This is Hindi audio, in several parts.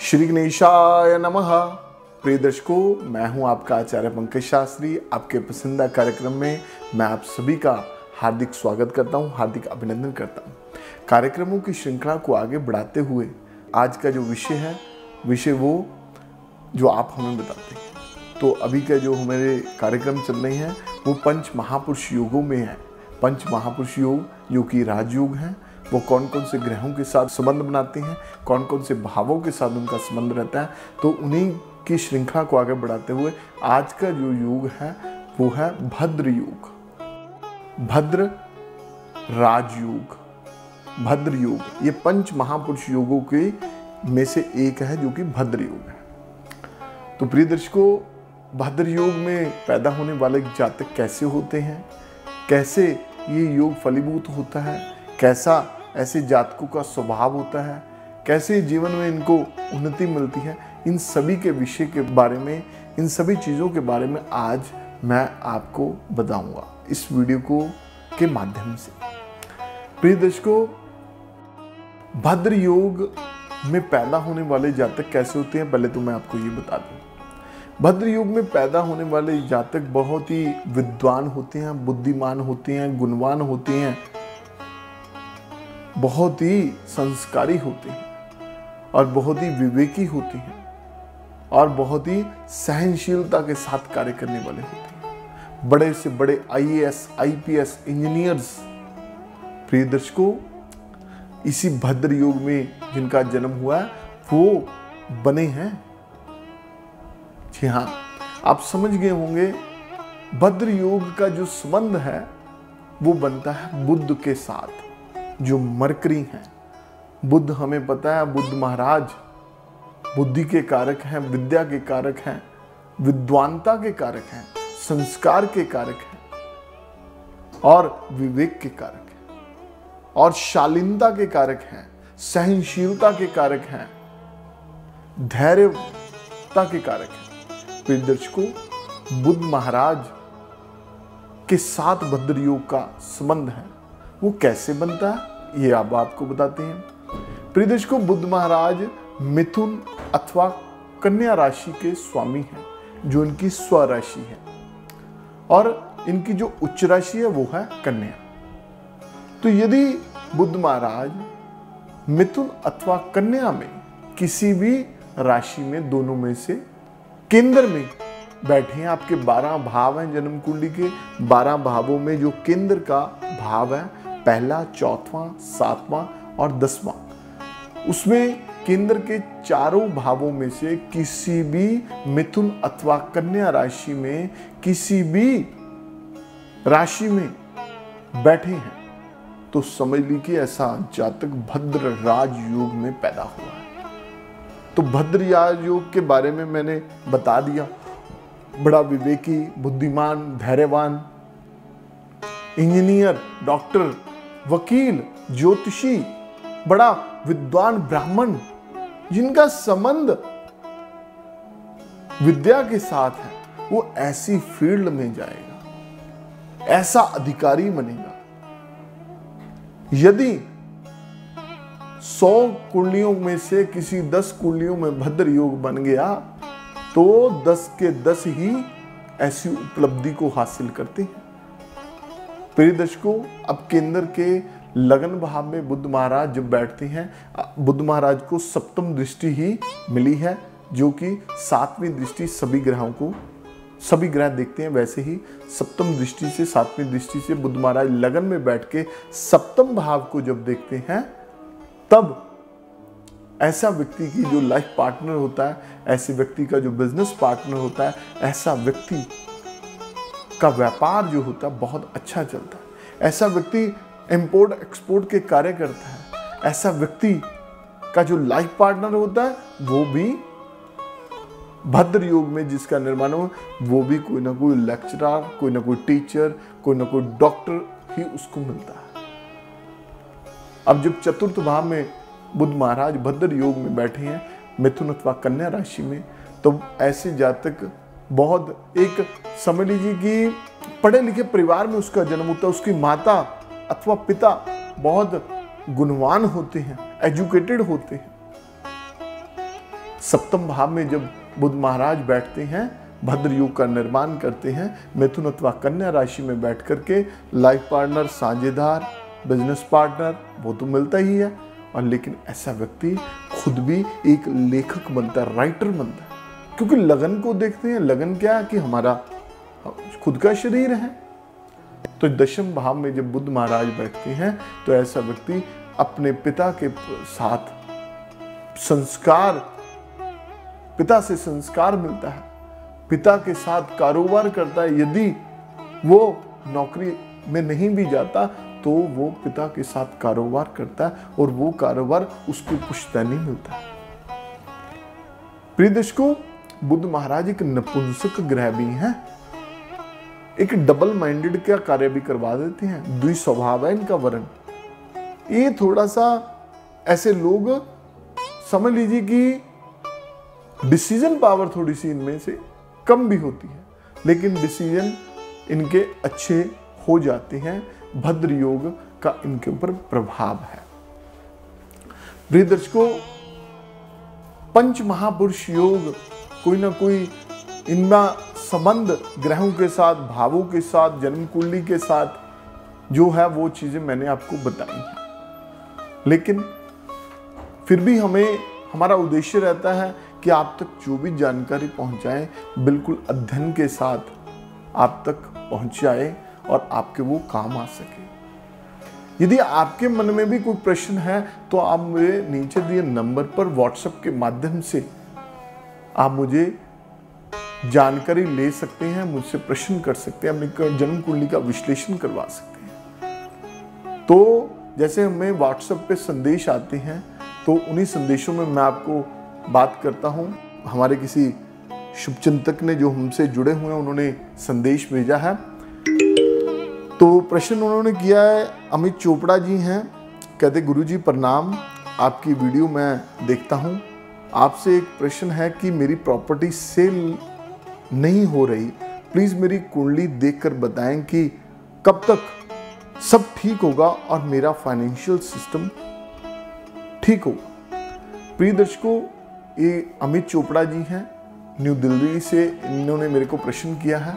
श्री गणेशाय नमः। प्रिय दर्शकों, मैं हूं आपका आचार्य पंकज शास्त्री। आपके पसंदीदा कार्यक्रम में मैं आप सभी का हार्दिक स्वागत करता हूं, हार्दिक अभिनंदन करता हूं। कार्यक्रमों की श्रृंखला को आगे बढ़ाते हुए आज का जो विषय है, विषय वो जो आप हमें बताते हैं। तो अभी का जो हमारे कार्यक्रम चल रहे हैं वो पंच महापुरुष योगों में है। पंच महापुरुष योग जो कि राजयोग हैं, वो कौन कौन से ग्रहों के साथ संबंध बनाते हैं, कौन कौन से भावों के साथ उनका संबंध रहता है। तो उन्हीं की श्रृंखला को आगे बढ़ाते हुए आज का जो योग है वो है भद्र योग, भद्र राजयोग, भद्र योग। ये पंच महापुरुष योगों के में से एक है जो कि भद्र योग है। तो प्रिय दर्शकों, भद्र योग में पैदा होने वाले जातक कैसे होते हैं, कैसे ये योग फलीभूत होता है, कैसा ऐसे जातकों का स्वभाव होता है, कैसे जीवन में इनको उन्नति मिलती है, इन सभी के विषय के बारे में, इन सभी चीज़ों के बारे में आज मैं आपको बताऊंगा इस वीडियो को के माध्यम से। प्रिय दर्शकों, भद्र योग में पैदा होने वाले जातक कैसे होते हैं, पहले तो मैं आपको ये बता दूं। भद्र योग में पैदा होने वाले जातक बहुत ही विद्वान होते हैं, बुद्धिमान होते हैं, गुणवान होते हैं, बहुत ही संस्कारी होते हैं और बहुत ही विवेकी होते हैं और बहुत ही सहनशीलता के साथ कार्य करने वाले होते हैं। बड़े से बड़े IAS, IPS इंजीनियर्स, प्रिय दर्शकों, इसी भद्र योग में जिनका जन्म हुआ है वो बने हैं। जी हाँ, आप समझ गए होंगे, भद्र योग का जो संबंध है वो बनता है बुध के साथ, जो मरकरी हैं। बुध हमें पता है, बुध महाराज बुद्धि के कारक हैं, विद्या के कारक हैं, विद्वानता के कारक हैं, संस्कार के कारक हैं और विवेक के कारक हैं और शालीनता के कारक हैं, सहनशीलता के कारक हैं, धैर्यता के कारक हैं। प्रिय दर्शकों, बुध महाराज के साथ भद्र योग का संबंध है। वो कैसे बनता है ये अब आपको बताते हैं। प्रिय दर्शकों, बुध महाराज मिथुन अथवा कन्या राशि के स्वामी हैं, जो इनकी स्वराशि है, और इनकी जो उच्च राशि है वो है कन्या। तो यदि बुध महाराज मिथुन अथवा कन्या में किसी भी राशि में, दोनों में से केंद्र में बैठे हैं, आपके 12 भाव हैं जन्म कुंडली के, 12 भावों में जो केंद्र का भाव है, पहला, चौथा, 7वां और 10वां, उसमें केंद्र के चारों भावों में से किसी भी मिथुन अथवा कन्या राशि में, किसी भी राशि में बैठे हैं, तो समझ लीजिए ऐसा जातक भद्र राजयोग में पैदा हुआ है। तो भद्र राजयोग के बारे में मैंने बता दिया। बड़ा विवेकी, बुद्धिमान, धैर्यवान, इंजीनियर, डॉक्टर, वकील, ज्योतिषी, बड़ा विद्वान ब्राह्मण, जिनका संबंध विद्या के साथ है, वो ऐसी फील्ड में जाएगा, ऐसा अधिकारी बनेगा। यदि 100 कुंडलियों में से किसी 10 कुंडलियों में भद्र योग बन गया तो 10 के 10 ही ऐसी उपलब्धि को हासिल करते हैं। प्रिय दर्शकों, अब केंद्र के लगन भाव में बुध महाराज जब बैठते हैं, बुध महाराज को सप्तम दृष्टि ही मिली है, जो कि 7वीं दृष्टि सभी ग्रहों को, सभी ग्रह देखते हैं, वैसे ही सप्तम दृष्टि से, 7वीं दृष्टि से बुध महाराज लगन में बैठ के सप्तम भाव को जब देखते हैं, तब ऐसा व्यक्ति की जो लाइफ पार्टनर होता है, ऐसे व्यक्ति का जो बिजनेस पार्टनर होता है, ऐसा व्यक्ति का व्यापार जो होता है बहुत अच्छा चलता है। ऐसा व्यक्ति इंपोर्ट एक्सपोर्ट के कार्य करता है। ऐसा व्यक्ति का जो लाइफ पार्टनर होता है वो भी भद्र योग में जिसका निर्माण हो, वो भी कोई ना कोई लेक्चरर, कोई ना कोई टीचर, कोई ना कोई डॉक्टर ही उसको मिलता है। अब जब चतुर्थ भाव में बुध महाराज भद्र योग में बैठे हैं, मिथुन अथवा कन्या राशि में, तो ऐसे जातक बहुत, एक समझ लीजिए कि पढ़े लिखे परिवार में उसका जन्म होता है, उसकी माता अथवा पिता बहुत गुणवान होते हैं, एजुकेटेड होते हैं, सप्तम भाव में जब बुध महाराज बैठते हैं, भद्र योग का निर्माण करते हैं, मिथुन अथवा कन्या राशि में बैठ करके लाइफ पार्टनर, साझेदार, बिजनेस पार्टनर वो तो मिलता ही है, और लेकिन ऐसा व्यक्ति खुद भी एक लेखक बनता है, राइटर बनता है, क्योंकि लगन को देखते हैं। लगन क्या है कि हमारा खुद का शरीर है। तो दशम भाव में जब बुध महाराज बैठते हैं तो ऐसा व्यक्ति अपने पिता के साथ संस्कार, पिता से संस्कार मिलता है, पिता के साथ कारोबार करता है। यदि वो नौकरी में नहीं भी जाता तो वो पिता के साथ कारोबार करता है, और वो कारोबार उसको पुश्तैनी मिलता है। प्रिय दर्शकों, बुध महाराज एक नपुंसक ग्रह भी हैं, एक डबल माइंडेड का कार्य भी करवा देते हैं। द्विस्वभाव है इनका वर्ण। ये थोड़ा सा ऐसे लोग समझ लीजिए कि डिसीजन पावर थोड़ी सी इनमें से कम भी होती है, लेकिन डिसीजन इनके अच्छे हो जाते हैं। भद्र योग का इनके ऊपर प्रभाव है। प्रिय दर्शकों, पंच महापुरुष योग कोई ना कोई इनका संबंध ग्रहों के साथ, भावों के साथ, जन्म कुंडली के साथ जो है वो चीजें मैंने आपको बताई हैं। लेकिन फिर भी हमें, हमारा उद्देश्य रहता है कि आप तक जो भी जानकारी पहुंचाएं बिल्कुल अध्ययन के साथ आप तक पहुंचाए और आपके वो काम आ सके। यदि आपके मन में भी कोई प्रश्न है तो आप मेरे नीचे दिए नंबर पर व्हाट्सएप के माध्यम से आप मुझे जानकारी ले सकते हैं, मुझसे प्रश्न कर सकते हैं, अपनी जन्म कुंडली का विश्लेषण करवा सकते हैं। तो जैसे हमें व्हाट्सएप पे संदेश आते हैं तो उन्हीं संदेशों में मैं आपको बात करता हूं। हमारे किसी शुभचिंतक ने जो हमसे जुड़े हुए हैं उन्होंने संदेश भेजा है। तो प्रश्न उन्होंने किया है, अमित चोपड़ा जी हैं, कहते गुरुजी प्रणाम, आपकी वीडियो मैं देखता हूं। आपसे एक प्रश्न है कि मेरी प्रॉपर्टी सेल नहीं हो रही, प्लीज मेरी कुंडली देखकर बताएं कि कब तक सब ठीक होगा और मेरा फाइनेंशियल सिस्टम ठीक होगा। प्रिय दर्शकों, ये अमित चोपड़ा जी हैं, न्यू दिल्ली से इन्होंने मेरे को प्रश्न किया है।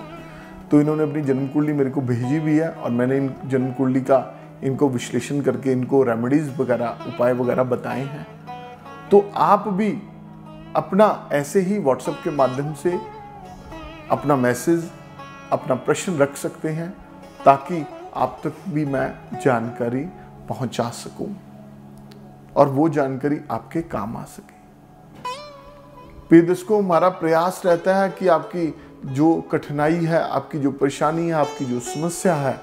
तो इन्होंने अपनी जन्म कुंडली मेरे को भेजी भी है और मैंने इन जन्म कुंडली का इनको विश्लेषण करके इनको रेमेडीज वगैरह, उपाय वगैरह बताए हैं। तो आप भी अपना ऐसे ही व्हाट्सएप के माध्यम से अपना मैसेज, अपना प्रश्न रख सकते हैं ताकि आप तक भी मैं जानकारी पहुंचा सकूं और वो जानकारी आपके काम आ सके। प्रिय दर्शकों, हमारा प्रयास रहता है कि आपकी जो कठिनाई है, आपकी जो परेशानी है, आपकी जो समस्या है,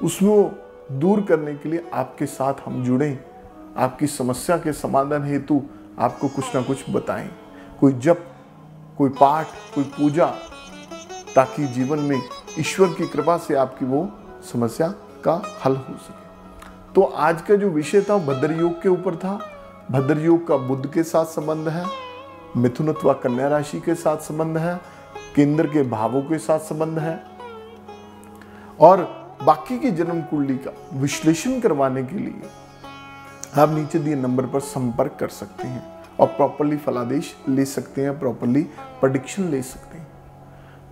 उसको दूर करने के लिए आपके साथ हम जुड़ें, आपकी समस्या के समाधान हेतु आपको कुछ ना कुछ बताएं, कोई जप, कोई पाठ, कोई पूजा, ताकि जीवन में ईश्वर की कृपा से आपकी वो समस्या का हल हो सके। तो आज का जो विषय था भद्र योग के ऊपर था। भद्र योग का बुध के साथ संबंध है, मिथुन अथवा कन्या राशि के साथ संबंध है, केंद्र के भावों के साथ संबंध है, और बाकी की जन्म कुंडली का विश्लेषण करवाने के लिए आप नीचे दिए नंबर पर संपर्क कर सकते हैं और प्रॉपरली फलादेश ले सकते हैं, प्रॉपरली प्रेडिक्शन ले सकते हैं।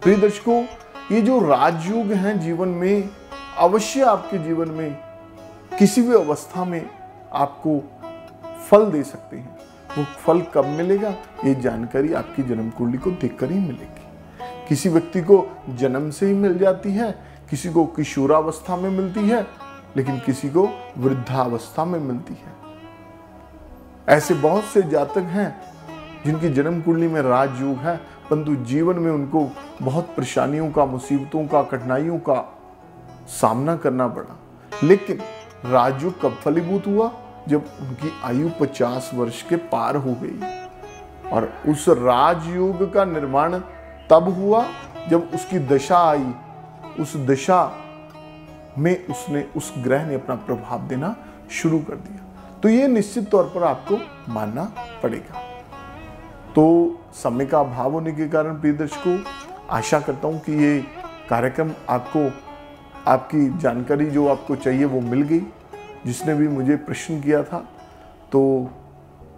प्रिय दर्शकों, ये जो राजयोग हैं जीवन में, अवश्य आपके जीवन में किसी भी अवस्था में आपको फल दे सकते हैं। वो फल कब मिलेगा, ये जानकारी आपकी जन्म कुंडली को देखकर ही मिलेगी। किसी व्यक्ति को जन्म से ही मिल जाती है, किसी को किशोरावस्था में मिलती है, लेकिन किसी को वृद्धावस्था में मिलती है। ऐसे बहुत से जातक हैं जिनकी जन्म कुंडली में राजयोग है, परंतु जीवन में उनको बहुत परेशानियों का, मुसीबतों का, कठिनाइयों का सामना करना पड़ा। लेकिन राजयोग कब फलीभूत हुआ, जब उनकी आयु 50 वर्ष के पार हो गई। और उस राजयोग का निर्माण तब हुआ जब उसकी दशा आई, उस दशा में उसने, उस ग्रह ने अपना प्रभाव देना शुरू कर दिया। तो ये निश्चित तौर पर आपको मानना पड़ेगा। तो समय का अभाव होने के कारण प्रिय दर्शकों, आशा करता हूं कि ये कार्यक्रम आपको, आपकी जानकारी जो आपको चाहिए वो मिल गई। जिसने भी मुझे प्रश्न किया था तो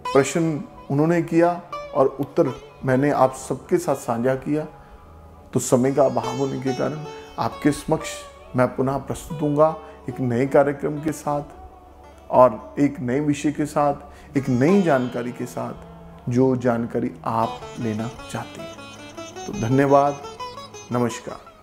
प्रश्न उन्होंने किया और उत्तर मैंने आप सबके साथ साझा किया, तो समय का अभाव होने के कारण आपके समक्ष मैं पुनः प्रस्तुत होऊंगा एक नए कार्यक्रम के साथ और एक नए विषय के साथ, एक नई जानकारी के साथ, जो जानकारी आप लेना चाहते हैं। तो धन्यवाद, नमस्कार।